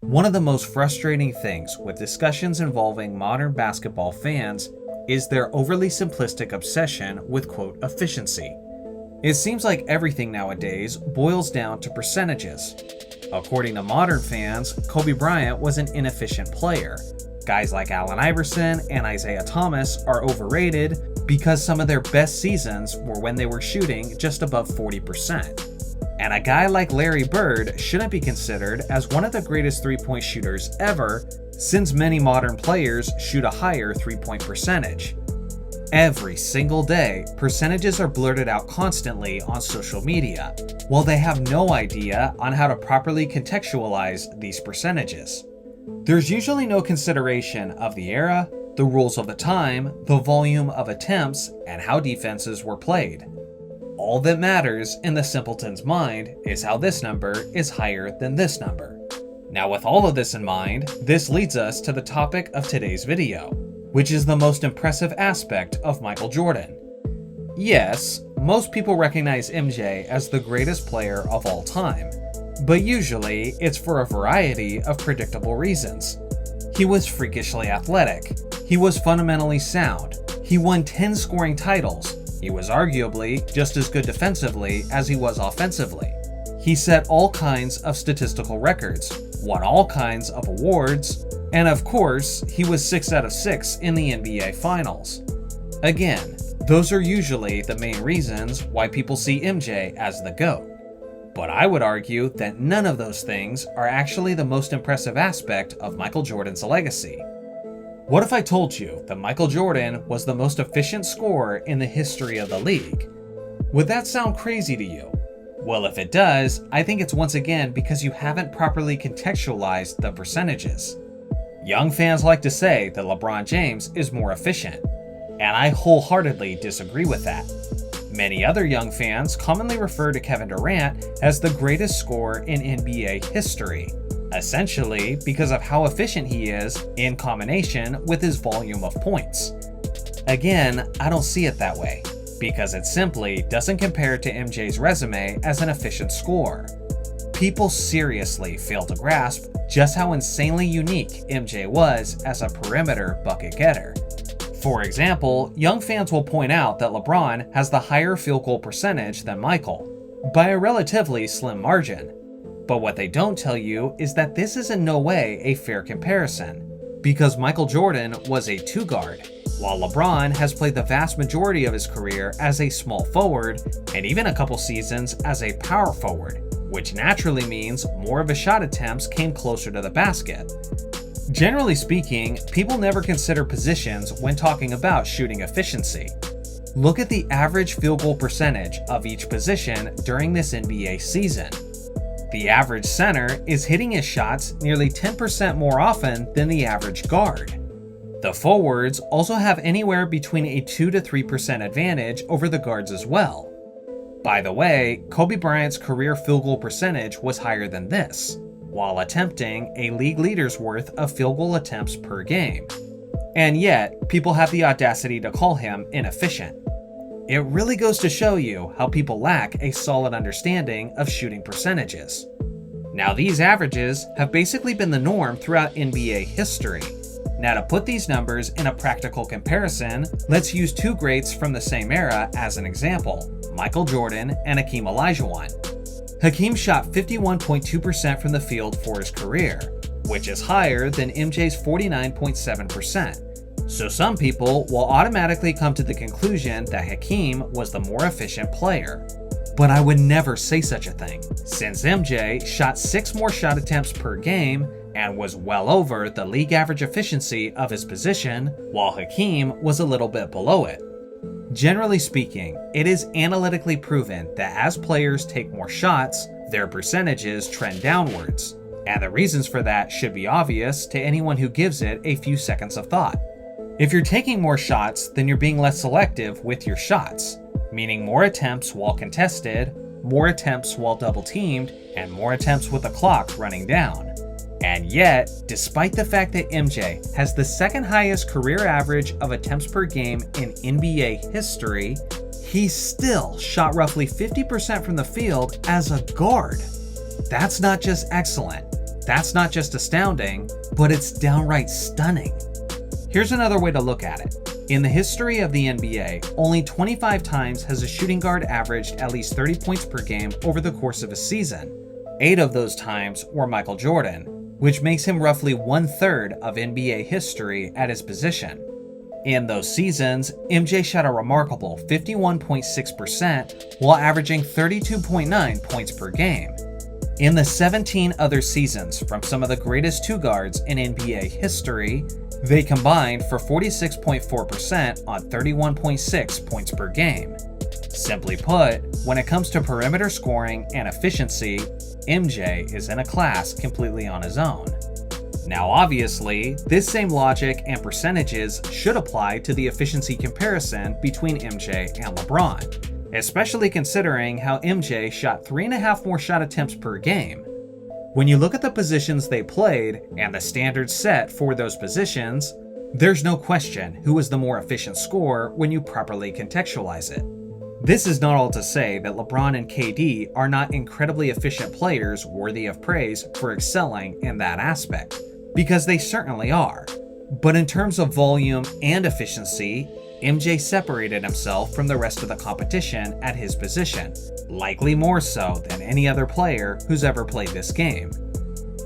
One of the most frustrating things with discussions involving modern basketball fans is their overly simplistic obsession with, quote, efficiency. It seems like everything nowadays boils down to percentages. According to modern fans, Kobe Bryant was an inefficient player. Guys like Allen Iverson and Isaiah Thomas are overrated because some of their best seasons were when they were shooting just above 40%. And a guy like Larry Bird shouldn't be considered as one of the greatest three-point shooters ever, since many modern players shoot a higher three-point percentage. Every single day, percentages are blurted out constantly on social media, while they have no idea on how to properly contextualize these percentages. There's usually no consideration of the era, the rules of the time, the volume of attempts, and how defenses were played. All that matters in the simpleton's mind is how this number is higher than this number. Now, with all of this in mind, this leads us to the topic of today's video, which is the most impressive aspect of Michael Jordan. Yes, most people recognize MJ as the greatest player of all time, but usually it's for a variety of predictable reasons. He was freakishly athletic. He was fundamentally sound. He won 10 scoring titles. He was arguably just as good defensively as he was offensively. He set all kinds of statistical records, won all kinds of awards, and of course, he was 6 out of 6 in the NBA Finals. Again, those are usually the main reasons why people see MJ as the GOAT. But I would argue that none of those things are actually the most impressive aspect of Michael Jordan's legacy. What if I told you that Michael Jordan was the most efficient scorer in the history of the league? Would that sound crazy to you? Well, if it does, I think it's once again because you haven't properly contextualized the percentages. Young fans like to say that LeBron James is more efficient, and I wholeheartedly disagree with that. Many other young fans commonly refer to Kevin Durant as the greatest scorer in NBA history, essentially because of how efficient he is in combination with his volume of points. Again, I don't see it that way, because it simply doesn't compare to MJ's resume as an efficient scorer. People seriously fail to grasp just how insanely unique MJ was as a perimeter bucket getter. For example, young fans will point out that LeBron has the higher field goal percentage than Michael, by a relatively slim margin. But what they don't tell you is that this is in no way a fair comparison, because Michael Jordan was a two guard, while LeBron has played the vast majority of his career as a small forward, and even a couple seasons as a power forward, which naturally means more of his shot attempts came closer to the basket. Generally speaking, people never consider positions when talking about shooting efficiency. Look at the average field goal percentage of each position during this NBA season. The average center is hitting his shots nearly 10% more often than the average guard. The forwards also have anywhere between a 2 to 3% advantage over the guards as well. By the way, Kobe Bryant's career field goal percentage was higher than this, while attempting a league leader's worth of field goal attempts per game. And yet, people have the audacity to call him inefficient. It really goes to show you how people lack a solid understanding of shooting percentages. Now, these averages have basically been the norm throughout NBA history. Now, to put these numbers in a practical comparison, let's use two greats from the same era as an example, Michael Jordan and Hakeem Olajuwon. Hakeem shot 51.2% from the field for his career, which is higher than MJ's 49.7%. So some people will automatically come to the conclusion that Hakeem was the more efficient player. But I would never say such a thing, since MJ shot 6 more shot attempts per game and was well over the league average efficiency of his position, while Hakeem was a little bit below it. Generally speaking, it is analytically proven that as players take more shots, their percentages trend downwards, and the reasons for that should be obvious to anyone who gives it a few seconds of thought. If you're taking more shots, then you're being less selective with your shots, meaning more attempts while contested, more attempts while double-teamed, and more attempts with the clock running down. And yet, despite the fact that MJ has the second highest career average of attempts per game in NBA history, he still shot roughly 50% from the field as a guard. That's not just excellent, That's not just astounding, but it's downright stunning. Here's another way to look at it. In the history of the NBA, only 25 times has a shooting guard averaged at least 30 points per game over the course of a season. 8 of those times were Michael Jordan, which makes him roughly 1/3 of NBA history at his position. In those seasons, MJ shot a remarkable 51.6% while averaging 32.9 points per game. In the 17 other seasons from some of the greatest two guards in NBA history, they combined for 46.4% on 31.6 points per game. Simply put, when it comes to perimeter scoring and efficiency, MJ is in a class completely on his own. Now obviously, this same logic and percentages should apply to the efficiency comparison between MJ and LeBron, especially considering how MJ shot 3.5 more shot attempts per game. When you look at the positions they played and the standards set for those positions, there's no question who is the more efficient scorer when you properly contextualize it. This is not all to say that LeBron and KD are not incredibly efficient players worthy of praise for excelling in that aspect, because they certainly are. But in terms of volume and efficiency, MJ separated himself from the rest of the competition at his position, likely more so than any other player who's ever played this game.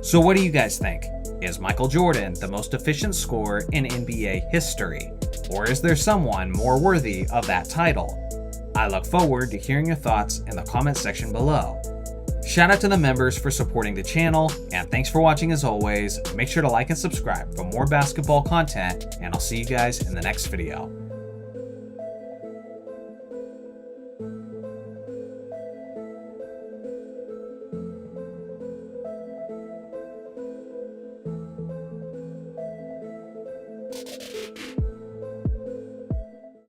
So what do you guys think? Is Michael Jordan the most efficient scorer in NBA history? Or is there someone more worthy of that title? I look forward to hearing your thoughts in the comment section below. Shout out to the members for supporting the channel, and thanks for watching as always. Make sure to like and subscribe for more basketball content, and I'll see you guys in the next video.